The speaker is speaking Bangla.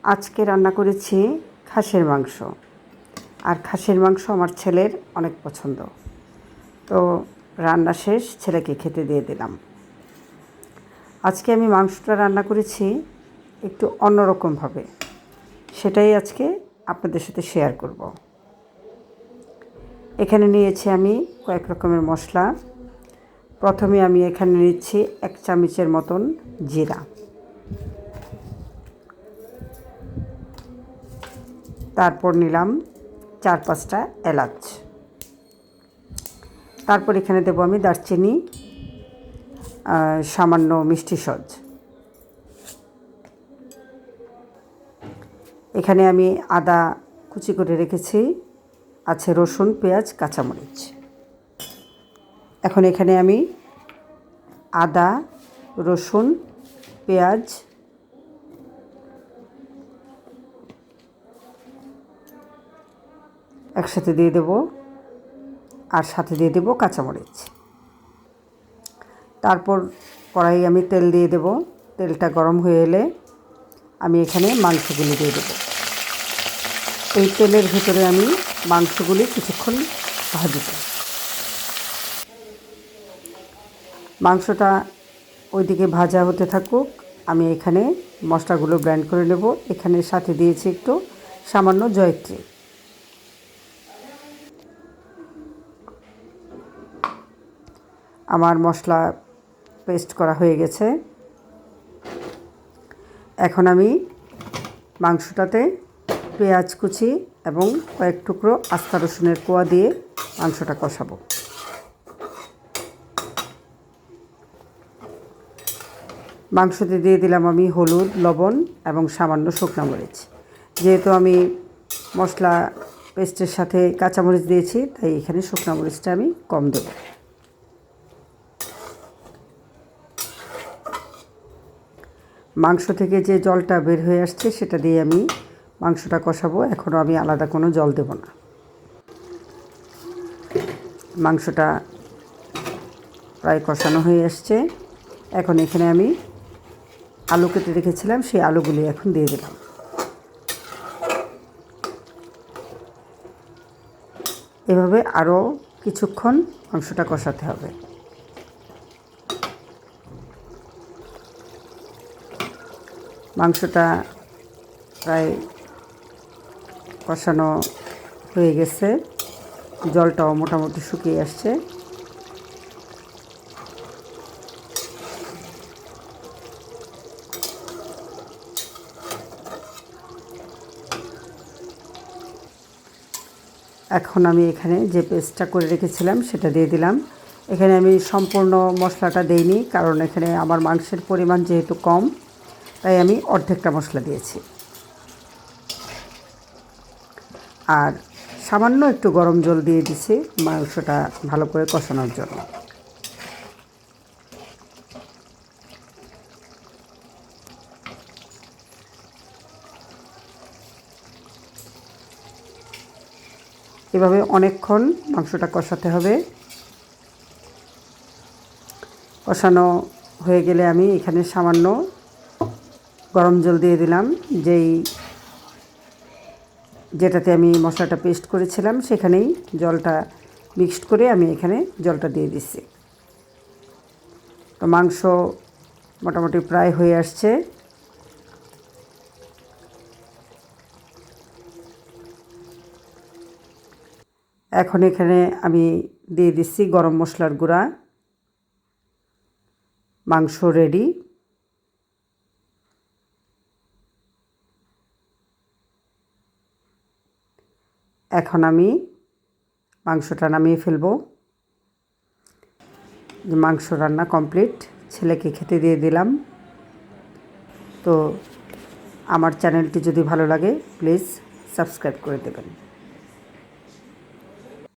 আজকে রান্না করেছি খাসির মাংস। আর খাসির মাংস আমার ছেলের অনেক পছন্দ। তো রান্না শেষ, ছেলেকে খেতে দিয়ে দিলাম। আজকে আমি মাংসটা রান্না করেছি একটু অন্যরকমভাবে, সেটাই আজকে আপনাদের সাথে শেয়ার করব। এখানে নিয়েছি আমি কয়েক রকমের মশলা। প্রথমে আমি এখানে নিচ্ছি 1 চামচের মতন জিরা, তারপর নিলাম 4-5টা এলাচ, তারপর এখানে দেবো আমি দারচিনি, সামান্য মিষ্টি সজ। এখানে আমি আদা কুচি করে রেখেছি, আছে রসুন, পেঁয়াজ, কাঁচামরিচ। এখন এখানে আমি আদা, রসুন, পেঁয়াজ একসাথে দিয়ে দেব, আর সাথে দিয়ে দেব কাঁচামরিচ। তারপর কড়াই আমি তেল দিয়ে দেব। তেলটা গরম হয়ে এলে আমি এখানে মাংসগুলি দিয়ে দেব। এই তেলের ভিতরে আমি মাংসগুলি কিছুক্ষণ ভাজব। মাংসটা ওইদিকে ভাজা হতে থাকুক, আমি এখানে মশলাগুলো ব্লেন্ড করে নেব। এখানে সাথে দিয়েছি একটু সামান্য জয়িত্রী। আমার মশলা পেস্ট করা হয়ে গেছে। এখন আমি মাংসটাতে পেঁয়াজ কুচি এবং কয়েক টুকরো আস্তা রসুনের কোয়া দিয়ে মাংসটা কষাবো। মাংসতে দিয়ে দিলাম আমি হলুদ, লবণ এবং সামান্য শুকনো মরিচ। যেহেতু আমি মশলা পেস্টের সাথে কাঁচামরিচ দিয়েছি, তাই এখানে শুকনো মরিচটা আমি কম দেব। মাংস থেকে যে জলটা বের হয়ে আসছে সেটা দিয়ে আমি মাংসটা কষাবো। এখনও আমি আলাদা কোনো জল দেব না। মাংসটা প্রায় কষানো হয়ে আসছে। এখন এখানে আমি আলু কেটে রেখেছিলাম, সেই আলুগুলি এখন দিয়ে দিলাম। এভাবে আরও কিছুক্ষণ মাংসটা কষাতে হবে। মাংসটা প্রায় কষানো হয়ে গেছে, জলটাও মোটামুটি শুকিয়ে আসছে। এখন আমি এখানে যে পেস্টটা করে রেখেছিলাম সেটা দিয়ে দিলাম। এখানে আমি সম্পূর্ণ মশলাটা দেইনি, কারণ এখানে আমার মাংসের পরিমাণ যেহেতু কম, তাই আমি অর্ধেকটা মশলা দিয়েছি। আর সামান্য একটু গরম জল দিয়ে দিছি মাংসটা ভালো করে কষানোর জন্য। এভাবে অনেকক্ষণ মাংসটা কষাতে হবে। কষানো হয়ে গেলে আমি এখানে সামান্য গরম জল দিয়ে দিলাম। যেটাতে আমি মশলাটা পেস্ট করেছিলাম সেখানেই জলটা মিক্সড করে আমি এখানে জলটা দিয়ে দিচ্ছি। তো মাংস মোটামুটি প্রায় হয়ে আসছে। এখন এখানে আমি দিয়ে দিচ্ছি গরম মশলার গুঁড়া। মাংস রেডি। এখন আমি মাংসটা নামিয়ে ফেলব। মাংস রান্না কমপ্লিট, ছেলেকে খেতে দিয়ে দিলাম। তো আমার চ্যানেলটি যদি ভালো লাগে প্লিজ সাবস্ক্রাইব করে দেবেন।